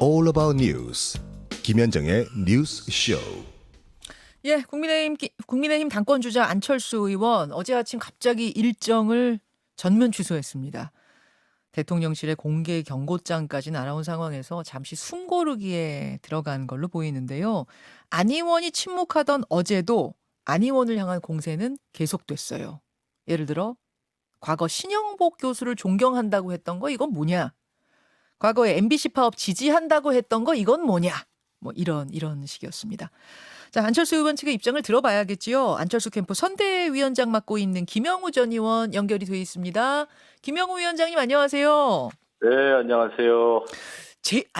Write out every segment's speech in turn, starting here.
All About News. 김현정의 뉴스 쇼. 예, 국민의힘 당권 주자 안철수 의원 어제 아침 갑자기 일정을 전면 취소했습니다. 대통령실의 공개 경고장까지 날아온 상황에서 잠시 숨 고르기에 들어간 걸로 보이는데요. 안 의원이 침묵하던 어제도 안 의원을 향한 공세는 계속됐어요. 예를 들어 과거 신영복 교수를 존경한다고 했던 거 이건 뭐냐? 과거에 MBC 파업 지지한다고 했던 거 이건 뭐냐? 뭐 이런 식이었습니다. 자, 안철수 의원 측의 입장을 들어봐야겠지요. 안철수 캠프 선대위원장 맡고 있는 김영우 전 의원 연결이 돼 있습니다. 김영우 위원장님 안녕하세요. 네, 안녕하세요.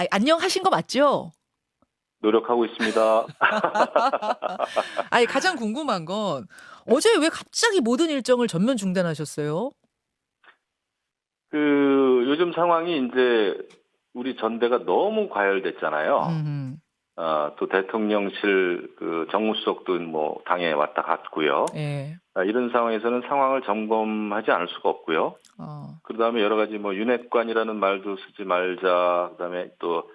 안녕하신 거 맞죠? 노력하고 있습니다. 아니, 가장 궁금한 건 어제 왜 갑자기 모든 일정을 전면 중단하셨어요? 요즘 상황이 이제 우리 전대가 너무 과열됐잖아요. 또 대통령실 정무수석도 뭐 당에 왔다 갔고요. 예. 이런 상황에서는 상황을 점검하지 않을 수가 없고요. 그다음에 여러 가지 뭐 윤핵관이라는 말도 쓰지 말자. 그다음에 또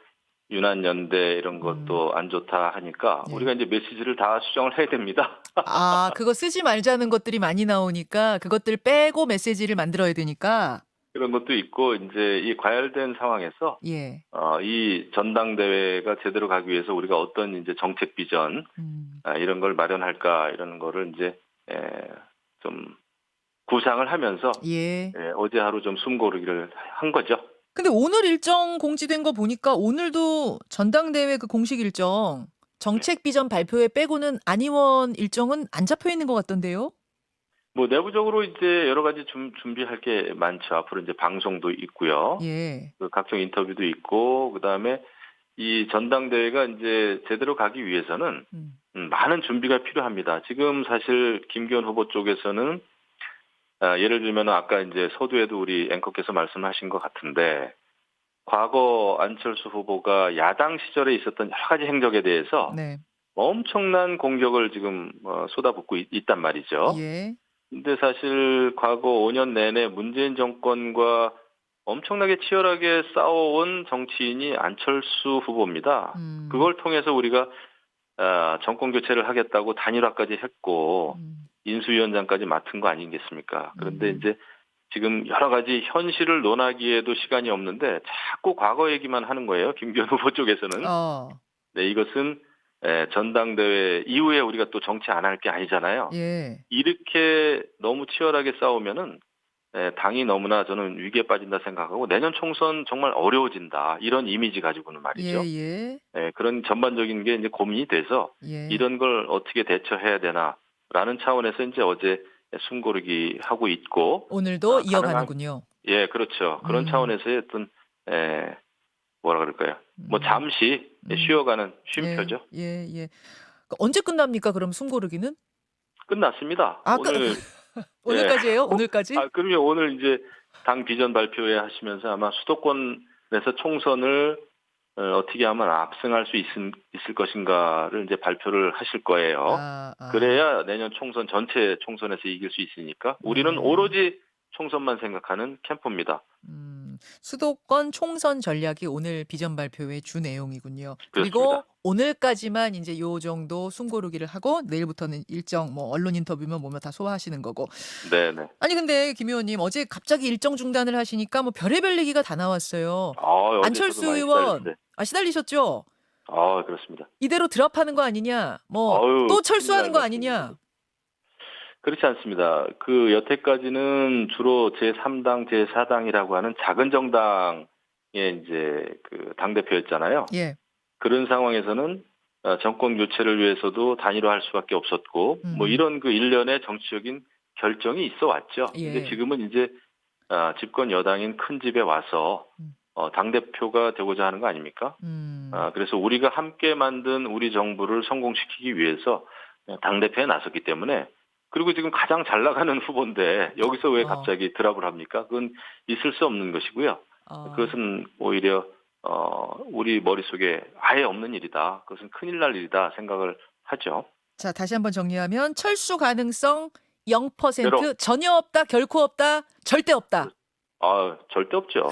윤한연대 이런 것도 안 좋다 하니까 예. 우리가 이제 메시지를 다 수정을 해야 됩니다. 그거 쓰지 말자는 것들이 많이 나오니까 그것들 빼고 메시지를 만들어야 되니까. 그런 것도 있고 이제 이 과열된 상황에서 예. 이 전당대회가 제대로 가기 위해서 우리가 어떤 이제 정책 비전 이런 걸 마련할까 이런 거를 이제 좀 구상을 하면서 예. 어제 하루 좀 숨고르기를 한 거죠. 근데 오늘 일정 공지된 거 보니까 오늘도 전당대회 그 공식 일정 정책 비전 발표회 빼고는 안 의원 일정은 안 잡혀 있는 것 같던데요? 뭐 내부적으로 이제 여러 가지 준비할 게 많죠. 앞으로 이제 방송도 있고요. 예. 각종 인터뷰도 있고 그다음에 이 전당대회가 이제 제대로 가기 위해서는 많은 준비가 필요합니다. 지금 사실 김기현 후보 쪽에서는 예를 들면 아까 이제 서두에도 우리 앵커께서 말씀하신 것 같은데 과거 안철수 후보가 야당 시절에 있었던 여러 가지 행적에 대해서 네. 엄청난 공격을 지금 쏟아붓고 있단 말이죠. 예. 근데 사실 과거 5년 내내 문재인 정권과 엄청나게 치열하게 싸워온 정치인이 안철수 후보입니다. 그걸 통해서 우리가 정권 교체를 하겠다고 단일화까지 했고 인수위원장까지 맡은 거 아니겠습니까? 그런데 이제 지금 여러 가지 현실을 논하기에도 시간이 없는데 자꾸 과거 얘기만 하는 거예요. 김기현 후보 쪽에서는. 네, 이것은 전당대회 이후에 우리가 또 정치 안 할 게 아니잖아요. 예. 이렇게 너무 치열하게 싸우면은 당이 너무나 저는 위기에 빠진다 생각하고 내년 총선 정말 어려워진다. 이런 이미지 가지고는 말이죠. 예. 그런 전반적인 게 이제 고민이 돼서 예. 이런 걸 어떻게 대처해야 되나라는 차원에서 이제 어제 숨고르기 하고 있고 오늘도 이어가는군요. 예, 그렇죠. 그런 차원에서의 어떤 뭐라 그럴까요? 뭐 잠시 쉬어가는 쉼표죠. 예. 언제 끝납니까? 그럼 숨고르기는? 끝났습니다. 오늘 오늘까지예요? 오늘까지? 그럼요. 오늘 이제 당 비전 발표회 하시면서 아마 수도권에서 총선을 어떻게 하면 압승할 수 있을 것인가를 이제 발표를 하실 거예요. 그래야 내년 총선 전체 총선에서 이길 수 있으니까 우리는 오로지 총선만 생각하는 캠프입니다. 수도권 총선 전략이 오늘 비전 발표의 주 내용이군요. 그렇습니다. 그리고 오늘까지만 이제 요 정도 숨고르기를 하고 내일부터는 일정 뭐 언론 인터뷰면 뭐면 다 소화하시는 거고. 네네. 아니 근데 김 의원님 어제 갑자기 일정 중단을 하시니까 뭐 별의별 얘기가 다 나왔어요. 안철수 의원 시달리셨죠? 그렇습니다. 이대로 드랍하는 거 아니냐? 뭐 또 철수하는 거 아니냐? 그렇지 않습니다. 여태까지는 주로 제3당, 제4당이라고 하는 작은 정당의 이제 당대표였잖아요. 예. 그런 상황에서는 정권 교체를 위해서도 단일화할 수밖에 없었고, 뭐 이런 일련의 정치적인 결정이 있어 왔죠. 근데 지금은 이제 집권 여당인 큰 집에 와서 당대표가 되고자 하는 거 아닙니까? 그래서 우리가 함께 만든 우리 정부를 성공시키기 위해서 당대표에 나섰기 때문에 그리고 지금 가장 잘 나가는 후보인데 여기서 왜 갑자기 드랍을 합니까? 그건 있을 수 없는 것이고요. 그것은 오히려 우리 머릿속에 아예 없는 일이다. 그것은 큰일 날 일이다 생각을 하죠. 자, 다시 한번 정리하면 철수 가능성 0%, 전혀 없다, 결코 없다, 절대 없다. 절대 없죠.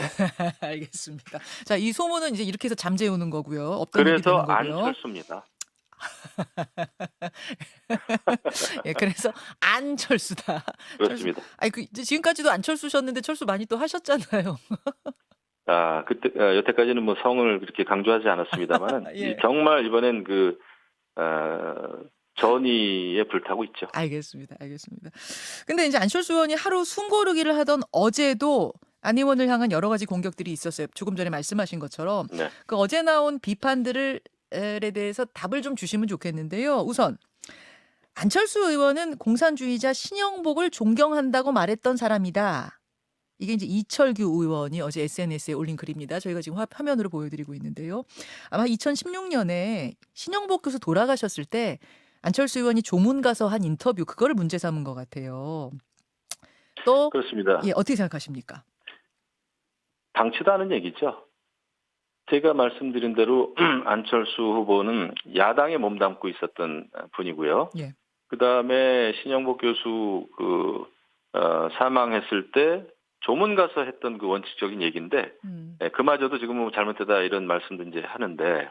알겠습니다. 자, 이 소문은 이제 이렇게 해서 잠재우는 거고요. 없던 얘기 그래서 되는 거고요. 안철수입니다. 예, 그래서 안철수다. 철수. 그렇습니다. 아니 그 이제 지금까지도 안철수셨는데 철수 많이 또 하셨잖아요. 그때 여태까지는 뭐 성을 그렇게 강조하지 않았습니다만은 예. 정말 이번엔 전의에 불타고 있죠. 알겠습니다. 알겠습니다. 근데 이제 안철수 의원이 하루 숨고르기를 하던 어제도 안 의원을 향한 여러 가지 공격들이 있었어요. 조금 전에 말씀하신 것처럼 네. 그 어제 나온 비판들을 에 대해서 답을 좀 주시면 좋겠는데요. 우선 안철수 의원은 공산주의자 신영복을 존경한다고 말했던 사람이다. 이게 이제 이철규 의원이 어제 SNS에 올린 글입니다. 저희가 지금 화면으로 보여드리고 있는데요. 아마 2016년에 신영복 교수 돌아가셨을 때 안철수 의원이 조문 가서 한 인터뷰 그거를 문제 삼은 것 같아요. 또 그렇습니다. 예, 어떻게 생각하십니까? 당치도 않은 얘기죠. 제가 말씀드린 대로 안철수 후보는 야당에 몸담고 있었던 분이고요. 예. 그다음에 신영복 교수 사망했을 때 조문 가서 했던 그 원칙적인 얘기인데 그마저도 지금 뭐 잘못되다 이런 말씀도 이제 하는데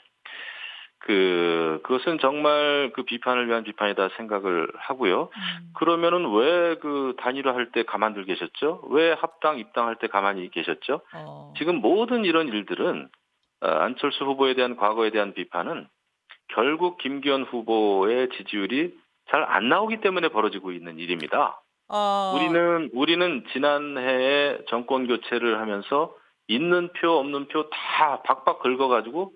그것은 정말 그 비판을 위한 비판이다 생각을 하고요. 그러면은 왜 그 단일화할 때 가만들 계셨죠? 왜 합당 입당할 때 가만히 계셨죠? 지금 모든 이런 일들은 안철수 후보에 대한 과거에 대한 비판은 결국 김기현 후보의 지지율이 잘 안 나오기 때문에 벌어지고 있는 일입니다. 우리는 지난해에 정권 교체를 하면서 있는 표 없는 표 다 박박 긁어가지고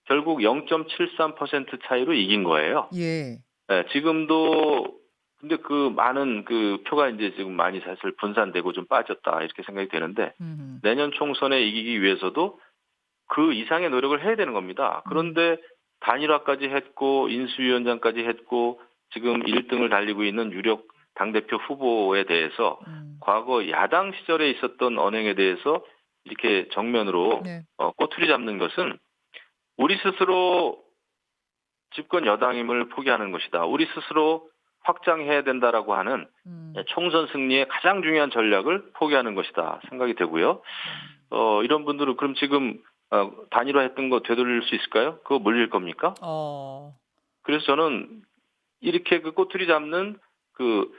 결국 0.73% 차이로 이긴 거예요. 예. 네, 지금도 근데 그 많은 그 표가 이제 지금 많이 사실 분산되고 좀 빠졌다 이렇게 생각이 되는데 내년 총선에 이기기 위해서도 그 이상의 노력을 해야 되는 겁니다. 그런데 단일화까지 했고 인수위원장까지 했고 지금 1등을 달리고 있는 유력 당대표 후보에 대해서 과거 야당 시절에 있었던 언행에 대해서 이렇게 정면으로 네. 꼬투리 잡는 것은 우리 스스로 집권 여당임을 포기하는 것이다. 우리 스스로 확장해야 된다라고 하는 총선 승리의 가장 중요한 전략을 포기하는 것이다 생각이 되고요. 이런 분들은 그럼 지금 단일화했던 거 되돌릴 수 있을까요? 그거 물릴 겁니까? 그래서 저는 이렇게 그 꼬투리 잡는 그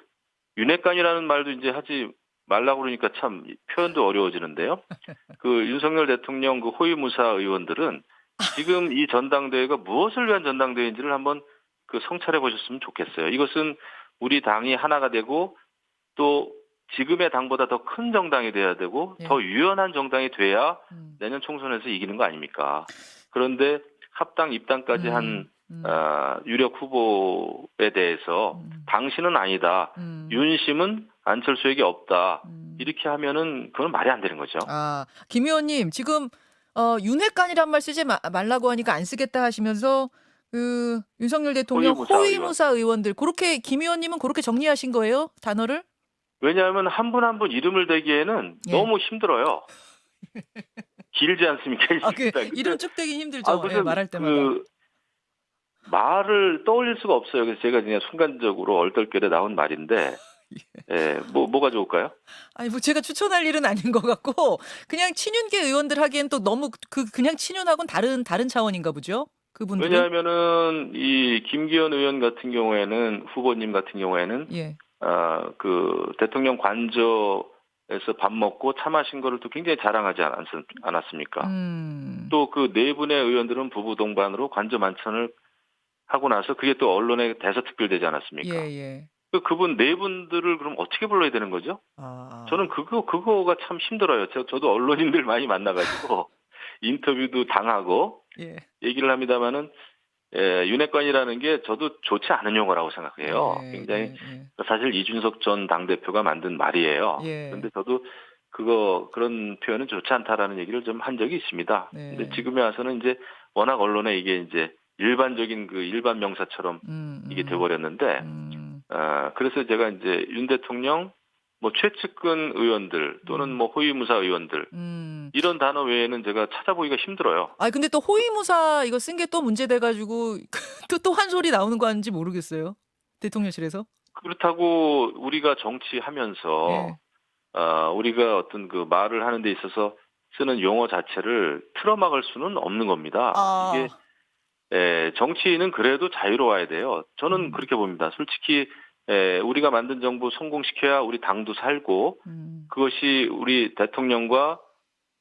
윤핵관이라는 말도 이제 하지 말라고 그러니까 참 표현도 어려워지는데요. 그 윤석열 대통령 그 호위무사 의원들은 지금 이 전당대회가 무엇을 위한 전당대회인지를 한번 그 성찰해 보셨으면 좋겠어요. 이것은 우리 당이 하나가 되고 또 지금의 당보다 더 큰 정당이 돼야 되고 더 유연한 정당이 돼야 내년 총선에서 이기는 거 아닙니까? 그런데 합당 입당까지 한 유력 후보에 대해서 당신은 아니다. 윤심은 안철수에게 없다. 이렇게 하면은 그건 말이 안 되는 거죠. 김 의원님 지금 윤핵관이란 말 쓰지 말라고 하니까 안 쓰겠다 하시면서 그 윤석열 대통령 호위무사 의원들 그렇게 김 의원님은 그렇게 정리하신 거예요? 단어를? 왜냐하면 한 분 한 분 이름을 대기에는 너무 힘들어요. 길지 않습니까? 이름 쭉 대기 힘들죠. 말할 때마다. 말을 떠올릴 수가 없어요. 그래서 제가 그냥 순간적으로 얼떨결에 나온 말인데, 뭐가 좋을까요? 아니, 뭐 제가 추천할 일은 아닌 것 같고, 그냥 친윤계 의원들 하기엔 또 너무 그냥 친윤하고는 다른 차원인가 보죠? 그분들은? 왜냐하면은 이 김기현 의원 같은 경우에는 후보님 같은 경우에는 그 대통령 관저에서 밥 먹고 차 마신 거를 또 굉장히 자랑하지 않았습니까? 또 그 네 분의 의원들은 부부 동반으로 관저 만찬을 하고 나서 그게 또 언론에 대서특필되지 않았습니까? 그분 네 분들을 그럼 어떻게 불러야 되는 거죠? 저는 그거가 참 힘들어요. 저도 언론인들 많이 만나가지고 인터뷰도 당하고 얘기를 합니다만은 윤핵관이라는 게 저도 좋지 않은 용어라고 생각해요. 굉장히 사실 이준석 전 당대표가 만든 말이에요. 그런데 저도 그런 표현은 좋지 않다라는 얘기를 좀 한 적이 있습니다. 근데 지금에 와서는 이제 워낙 언론에 이게 이제 일반적인 그 일반 명사처럼 이게 돼버렸는데, 그래서 제가 이제 윤 대통령, 뭐 최측근 의원들 또는 뭐 호위무사 의원들 이런 단어 외에는 제가 찾아보기가 힘들어요. 근데 또 호위무사 이거 쓴 게 또 문제돼가지고 또 한 소리 나오는 거 아닌지 모르겠어요. 대통령실에서. 그렇다고 우리가 정치하면서 우리가 어떤 그 말을 하는 데 있어서 쓰는 용어 자체를 틀어막을 수는 없는 겁니다. 이게 아, 정치인은 그래도 자유로워야 돼요. 저는 음, 그렇게 봅니다. 솔직히 우리가 만든 정부 성공시켜야 우리 당도 살고 음, 그것이 우리 대통령과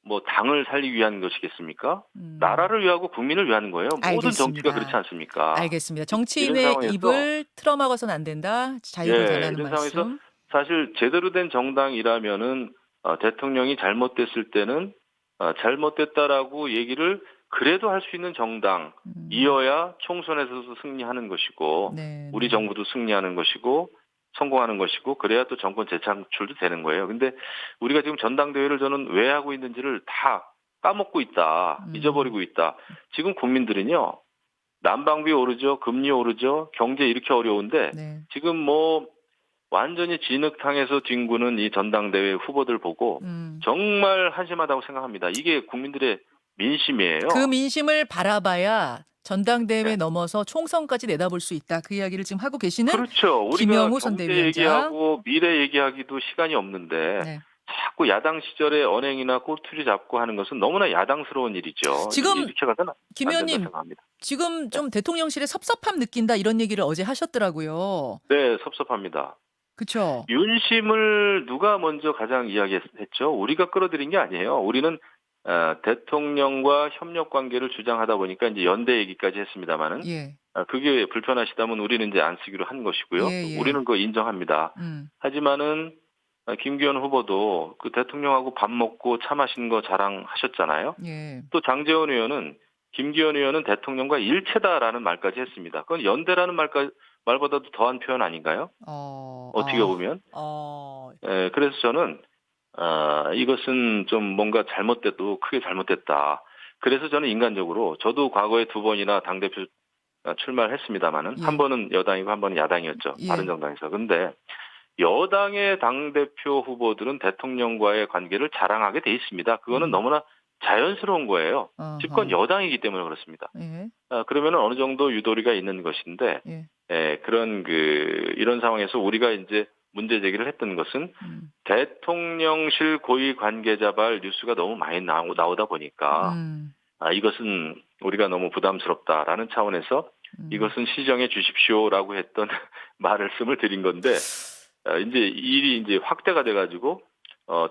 뭐 당을 살리기 위한 것이겠습니까? 음. 나라를 위하고 국민을 위하는 거예요. 모든 정치가 그렇지 알겠습니다. 않습니까? 알겠습니다. 이런 정치인의 상황에서 입을 틀어막아서는 안 된다. 자유를 달라는 이런 상황에서 말씀. 사실 제대로 된 정당이라면은 대통령이 잘못됐을 때는 잘못됐다라고 얘기를 그래도 할 수 있는 음, 정당이어야 총선에서도 승리하는 것이고 네, 우리 네. 정부도 승리하는 것이고 성공하는 것이고 그래야 또 정권 재창출도 되는 거예요. 근데 우리가 지금 전당대회를 저는 왜 하고 있는지를 다 까먹고 있다. 음, 잊어버리고 있다. 지금 국민들은요. 난방비 오르죠. 금리 오르죠. 경제 이렇게 어려운데 네. 지금 뭐 완전히 진흙탕에서 뒹구는 이 전당대회 후보들 보고 음. 정말 한심하다고 생각합니다. 이게 국민들의 그 민심이에요. 민심을 바라봐야 전당대회 네. 넘어서 총선까지 내다볼 수 있다. 그 이야기를 지금 하고 계시는 그렇죠. 우리가 김영우 경제 선대위원장. 얘기하고 미래 얘기하기도 시간이 없는데 네. 자꾸 야당 시절에 언행이나 꼬투리 잡고 하는 것은 너무나 야당스러운 일이죠. 지금 이렇게 가서는 김 안 된다 의원님 생각합니다. 지금 네, 좀 대통령실에 섭섭함 느낀다 이런 얘기를 어제 하셨더라고요. 네 섭섭합니다. 그쵸? 윤심을 누가 먼저 가장 이야기했죠? 우리가 끌어들인 게 아니에요. 우리는 대통령과 협력 관계를 주장하다 보니까 이제 연대 얘기까지 했습니다마는 예. 그게 불편하시다면 우리는 이제 안 쓰기로 한 것이고요. 예, 예. 우리는 그거 인정합니다. 음. 하지만은 김기현 후보도 그 대통령하고 밥 먹고 차 마신 거 자랑하셨잖아요. 예. 또 장제원 의원은 김기현 의원은 대통령과 일체다라는 말까지 했습니다. 그건 연대라는 말보다도 더한 표현 아닌가요? 어. 어떻게 보면. 어. 그래서 저는 이것은 좀 뭔가 잘못돼도 크게 잘못됐다. 그래서 저는 인간적으로 저도 과거에 두 번이나 당대표 출마를 했습니다마는 한 예. 번은 여당이고 한 번은 야당이었죠. 예. 바른정당에서. 근데 여당의 당대표 후보들은 대통령과의 관계를 자랑하게 돼 있습니다. 그거는 음. 너무나 자연스러운 거예요. 집권 어허. 여당이기 때문에 그렇습니다. 예. 그러면 어느 정도 유도리가 있는 것인데, 예. 그런 이런 상황에서 우리가 이제 문제 제기를 했던 것은 음. 대통령실 고위 관계자발 뉴스가 너무 많이 나오다 보니까 음. 이것은 우리가 너무 부담스럽다라는 차원에서 음. 이것은 시정해 주십시오라고 했던 말씀을 드린 건데 이제 일이 이제 확대가 돼가지고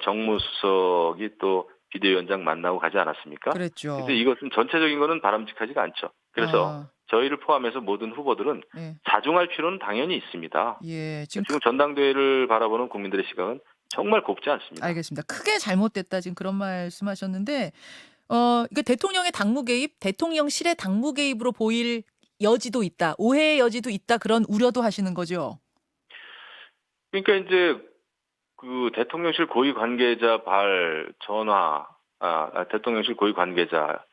정무수석이 또 비대위원장 만나고 가지 않았습니까? 근데 그랬죠. 이것은 전체적인 거는 바람직하지가 않죠. 그래서 아. 저희를 포함해서 모든 후보들은 예. 자중할 필요는 당연히 있습니다. 예. 지금 지금 전당대회를 바라보는 국민들의 시각은 정말 곱지 않습니다. 알겠습니다. 크게 잘못됐다 지금 그런 말씀하셨는데 이게 대통령의 당무 개입, 대통령실의 당무 개입으로 보일 여지도 있다. 오해의 여지도 있다. 그런 우려도 하시는 거죠. 그러니까 이제 그 대통령실 고위 관계자 발 전화, 대통령실 고위 관계자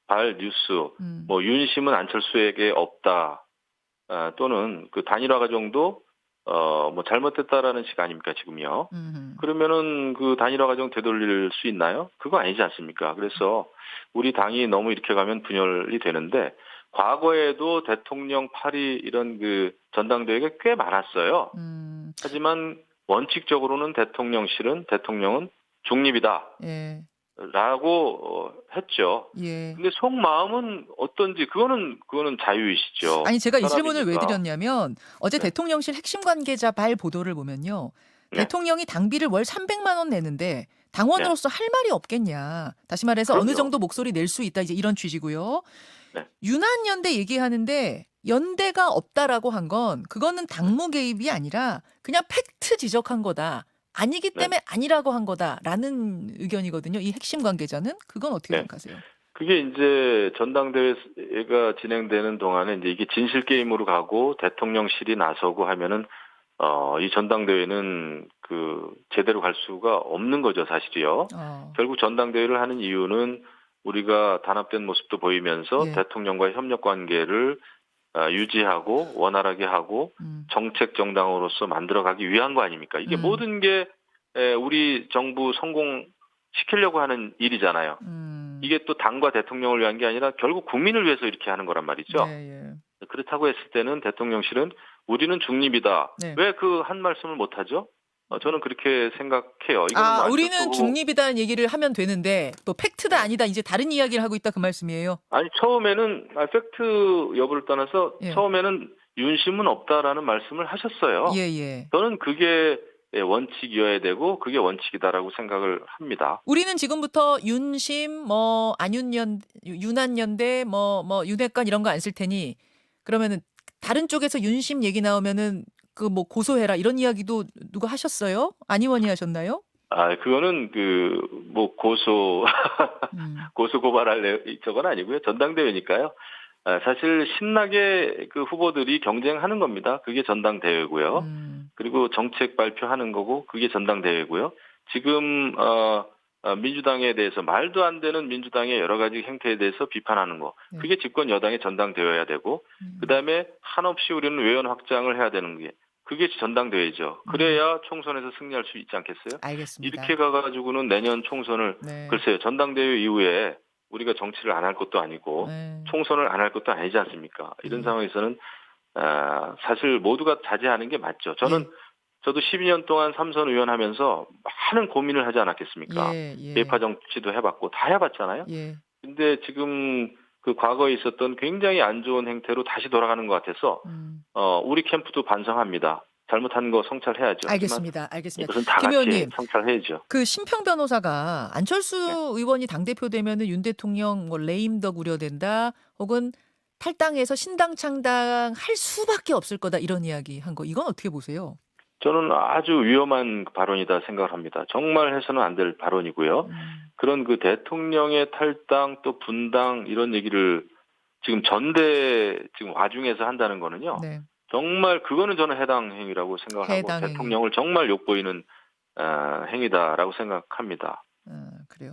발 뉴스, 음. 뭐 윤심은 안철수에게 없다, 또는 그 단일화 과정도 뭐 잘못됐다라는 식 아닙니까 지금요? 음. 그러면은 그 단일화 과정 되돌릴 수 있나요? 그거 아니지 않습니까? 그래서 우리 당이 너무 이렇게 가면 분열이 되는데 과거에도 대통령 파리 이런 그 전당대회가 꽤 많았어요. 음. 하지만 원칙적으로는 대통령은 중립이다. 예. 라고 했죠. 예. 근데 속마음은 어떤지 그거는 자유이시죠. 아니 제가 이 질문을 왜 혈압이니까. 드렸냐면 어제 네. 대통령실 핵심 관계자 발 보도를 보면요. 네. 대통령이 당비를 월 300만 원 내는데 네. 당원으로서 할 말이 없겠냐. 다시 말해서 어느 그럼요. 정도 목소리 낼 수 있다. 이제 이런 취지고요. 네. 유난연대 얘기하는데 연대가 없다라고 한 건 그거는 네. 당무 개입이 아니라 그냥 팩트 지적한 거다. 아니기 네. 때문에 아니라고 한 거다라는 의견이거든요. 이 핵심 관계자는 그건 어떻게 네. 생각하세요? 그게 이제 전당대회가 진행되는 동안에 이제 이게 진실 게임으로 가고 대통령실이 나서고 하면은 이 전당대회는 그 제대로 갈 수가 없는 거죠, 사실이요. 어. 결국 전당대회를 하는 이유는 우리가 단합된 모습도 보이면서 예. 대통령과의 협력 관계를 유지하고 원활하게 하고 음. 정책 정당으로서 만들어가기 위한 거 아닙니까? 이게 음. 모든 게 우리 정부 성공시키려고 하는 일이잖아요. 음. 이게 또 당과 대통령을 위한 게 아니라 결국 국민을 위해서 이렇게 하는 거란 말이죠. 예, 예. 그렇다고 했을 때는 대통령실은 우리는 중립이다. 네. 왜 그 한 말씀을 못 하죠? 저는 그렇게 생각해요. 이거는 뭐 안철수 우리는 후보 중립이다는 얘기를 하면 되는데 또 팩트다 네. 아니다 이제 다른 이야기를 하고 있다 그 말씀이에요. 아니 처음에는 팩트 여부를 떠나서 예. 처음에는 윤심은 없다라는 말씀을 하셨어요. 예. 저는 그게 원칙이어야 되고 그게 원칙이다라고 생각을 합니다. 우리는 지금부터 윤심 뭐 윤한연대 뭐 윤핵관 이런 거 안 쓸 테니 그러면은 다른 쪽에서 윤심 얘기 나오면은 그 뭐 고소해라 이런 이야기도 누가 하셨어요? 안 의원이 하셨나요? 그거는 뭐 음. 고소 고발할 저건 아니고요. 전당대회니까요. 사실 신나게 그 후보들이 경쟁하는 겁니다. 그게 전당대회고요. 음. 그리고 정책 발표하는 거고 그게 전당대회고요. 지금 민주당에 대해서 말도 안 되는 민주당의 여러 가지 행태에 대해서 비판하는 거. 네. 그게 집권 여당의 전당대회여야 되고 그다음에 한없이 우리는 외연 확장을 해야 되는 게 그게 전당대회죠. 그래야 총선에서 승리할 수 있지 않겠어요? 알겠습니다. 이렇게 가가지고는 내년 총선을 네. 글쎄요. 전당대회 이후에 우리가 정치를 안 할 것도 아니고 네. 총선을 안 할 것도 아니지 않습니까? 이런 예. 상황에서는 사실 모두가 자제하는 게 맞죠. 예. 저도 12년 동안 삼선 의원 하면서 많은 고민을 하지 않았겠습니까? 예. 대파 정치도 해봤고 다 해봤잖아요. 예. 근데 지금 그 과거에 있었던 굉장히 안 좋은 행태로 다시 돌아가는 것 같아서 우리 캠프도 반성합니다. 잘못한 거 성찰해야죠. 알겠습니다. 이것은 다 김 같이 의원님, 성찰해야죠. 그 심평 변호사가 안철수 네. 의원이 당대표 되면은 윤 대통령 뭐 레임덕 우려된다 혹은 탈당해서 신당 창당할 수밖에 없을 거다 이런 이야기 한 거. 이건 어떻게 보세요? 저는 아주 위험한 발언이다 생각을 합니다. 정말 해서는 안 될 발언이고요. 그런 그 대통령의 탈당 또 분당 이런 얘기를 지금 지금 와중에서 한다는 거는요. 네. 정말 그거는 저는 해당 행위라고 생각을 하고 해당 행위. 대통령을 정말 욕보이는 행위다라고 생각합니다. 그래요.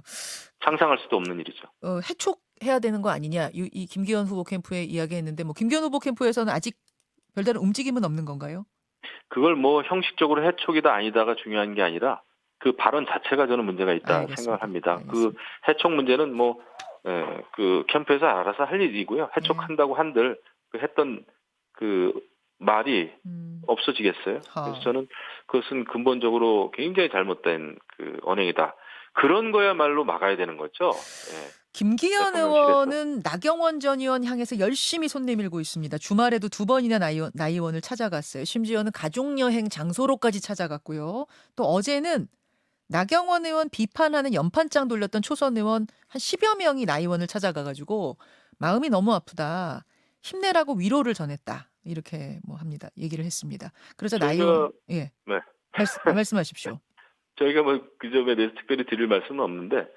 상상할 수도 없는 일이죠. 해촉해야 되는 거 아니냐? 이 김기현 후보 캠프에 이야기했는데 뭐 김기현 후보 캠프에서는 아직 별다른 움직임은 없는 건가요? 그걸 뭐 형식적으로 해촉이다 아니다가 중요한 게 아니라 그 발언 자체가 저는 문제가 있다 알겠습니다. 생각을 합니다. 알겠습니다. 그 해촉 문제는 뭐 그 캠프에서 알아서 할 일이고요. 해촉한다고 한들 그 했던 그 말이 없어지겠어요? 그래서 저는 그것은 근본적으로 굉장히 잘못된 그 언행이다. 그런 거야말로 막아야 되는 거죠. 예. 김기현 대통령실에서. 의원은 나경원 전 의원 향해서 열심히 손 내밀고 있습니다. 주말에도 2번이나 나 의원을 찾아갔어요. 심지어는 가족여행 장소로까지 찾아갔고요. 또 어제는 나경원 의원 비판하는 연판장 돌렸던 초선 의원 한 10여 명이 나 의원을 찾아가가지고 마음이 너무 아프다. 힘내라고 위로를 전했다. 이렇게 뭐 합니다. 얘기를 했습니다. 그래서 나 의원 예. 네. 말씀하십시오. 저희가 뭐 그 점에 대해서 특별히 드릴 말씀은 없는데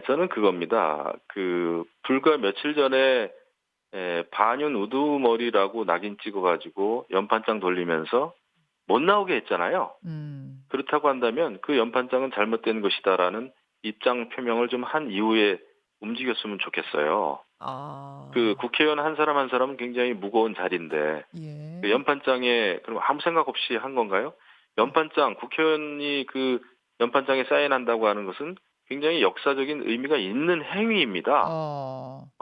저는 그겁니다. 불과 며칠 전에 반윤 우두머리라고 낙인 찍어가지고 연판장 돌리면서 못 나오게 했잖아요. 그렇다고 한다면 그 연판장은 잘못된 것이다라는 입장 표명을 좀 한 이후에 움직였으면 좋겠어요. 그 국회의원 한 사람 한 사람은 굉장히 무거운 자리인데 예. 그 연판장에 그럼 아무 생각 없이 한 건가요? 연판장 국회의원이 그 연판장에 사인한다고 하는 것은 굉장히 역사적인 의미가 있는 행위입니다.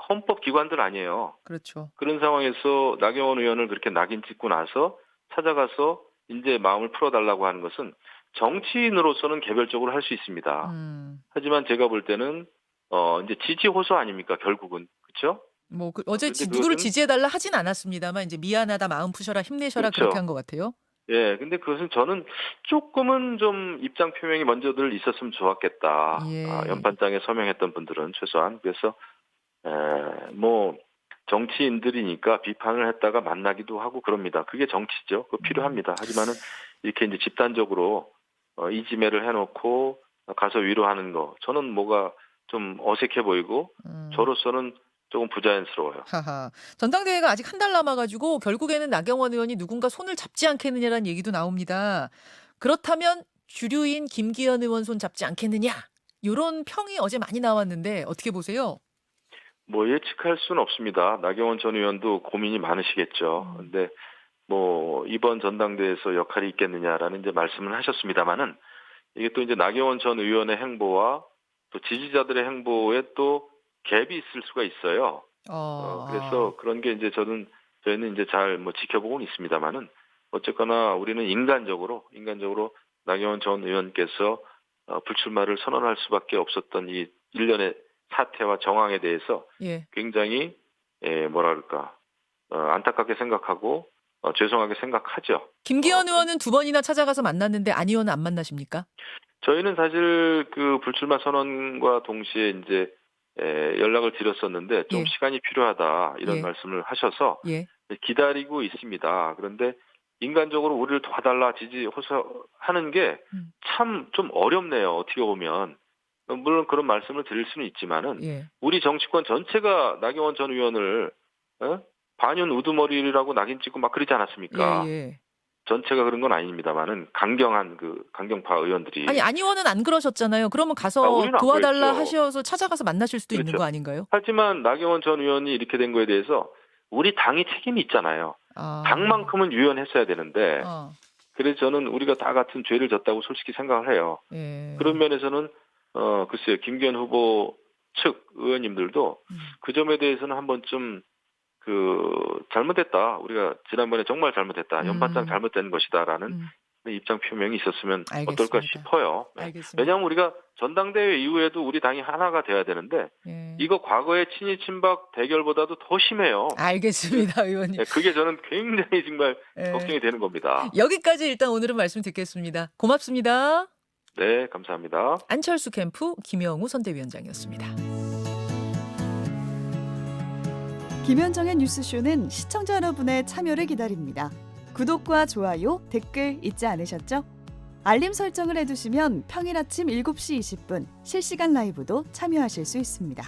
헌법 기관들 아니에요. 그렇죠. 그런 상황에서 나경원 의원을 그렇게 낙인 찍고 나서 찾아가서 이제 마음을 풀어달라고 하는 것은 정치인으로서는 개별적으로 할 수 있습니다. 하지만 제가 볼 때는 이제 지지 호소 아닙니까 결국은 그렇죠? 뭐 어제 누구를 지지해달라 하진 않았습니다만 이제 미안하다 마음 푸셔라 힘내셔라 그렇죠. 그렇게 한 것 같아요. 예, 근데 그것은 저는 조금은 좀 입장 표명이 먼저들 있었으면 좋았겠다. 예. 연판장에 서명했던 분들은 최소한 그래서 뭐 정치인들이니까 비판을 했다가 만나기도 하고 그럽니다. 그게 정치죠. 그거 필요합니다. 하지만은 이렇게 이제 집단적으로 이지매를 해놓고 가서 위로하는 거 저는 뭐가 좀 어색해 보이고 저로서는 조금 부자연스러워요. 하하. 전당대회가 아직 한 달 남아가지고 결국에는 나경원 의원이 누군가 손을 잡지 않겠느냐라는 얘기도 나옵니다. 그렇다면 주류인 김기현 의원 손 잡지 않겠느냐? 이런 평이 어제 많이 나왔는데 어떻게 보세요? 뭐 예측할 수는 없습니다. 나경원 전 의원도 고민이 많으시겠죠. 근데 뭐 이번 전당대회에서 역할이 있겠느냐라는 이제 말씀을 하셨습니다만은 이게 또 이제 나경원 전 의원의 행보와 또 지지자들의 행보에 또 갭이 있을 수가 있어요. 그래서 그런 게 이제 저희는 이제 잘 뭐 지켜보고는 있습니다만은 어쨌거나 우리는 인간적으로 나경원 전 의원께서 불출마를 선언할 수밖에 없었던 이 일련의 사태와 정황에 대해서 예. 굉장히 뭐랄까 안타깝게 생각하고 죄송하게 생각하죠. 김기현 의원은 2번이나 찾아가서 만났는데 안 의원은 안 만나십니까? 저희는 사실 그 불출마 선언과 동시에 이제 연락을 드렸었는데 좀 예. 시간이 필요하다 이런 예. 말씀을 하셔서 예. 기다리고 있습니다. 그런데 인간적으로 우리를 도와달라 지지 호소하는 게 참 좀 어렵네요. 어떻게 보면 물론 그런 말씀을 드릴 수는 있지만은 예. 우리 정치권 전체가 나경원 전 의원을 반윤 우두머리라고 낙인 찍고 막 그러지 않았습니까? 예. 전체가 그런 건 아닙니다만은 강경파 의원들이 아니 안 의원은 안 그러셨잖아요. 그러면 가서 우리는 안 도와달라 그랬죠. 하셔서 찾아가서 만나실 수도 있는 그렇죠. 거 아닌가요? 하지만 나경원 전 의원이 이렇게 된 거에 대해서 우리 당이 책임이 있잖아요. 당만큼은 유연했어야 되는데 그래서 저는 우리가 다 같은 죄를 졌다고 솔직히 생각을 해요. 예. 그런 면에서는 글쎄요. 김기현 후보 측 의원님들도 그 점에 대해서는 한 번쯤 잘못됐다. 우리가 지난번에 정말 잘못했다. 연판장 잘못된 것이다라는 입장 표명이 있었으면 알겠습니다. 어떨까 싶어요. 알겠습니다. 왜냐하면 우리가 전당대회 이후에도 우리 당이 하나가 돼야 되는데 예. 이거 과거의 친이 친박 대결보다도 더 심해요. 알겠습니다, 의원님. 네, 그게 저는 굉장히 정말 예. 걱정이 되는 겁니다. 여기까지 일단 오늘은 말씀 듣겠습니다. 고맙습니다. 네, 감사합니다. 안철수 캠프 김영우 선대위원장이었습니다. 김현정의 뉴스쇼는 시청자 여러분의 참여를 기다립니다. 구독과 좋아요, 댓글 잊지 않으셨죠? 알림 설정을 해두시면 평일 아침 7시 20분 실시간 라이브도 참여하실 수 있습니다.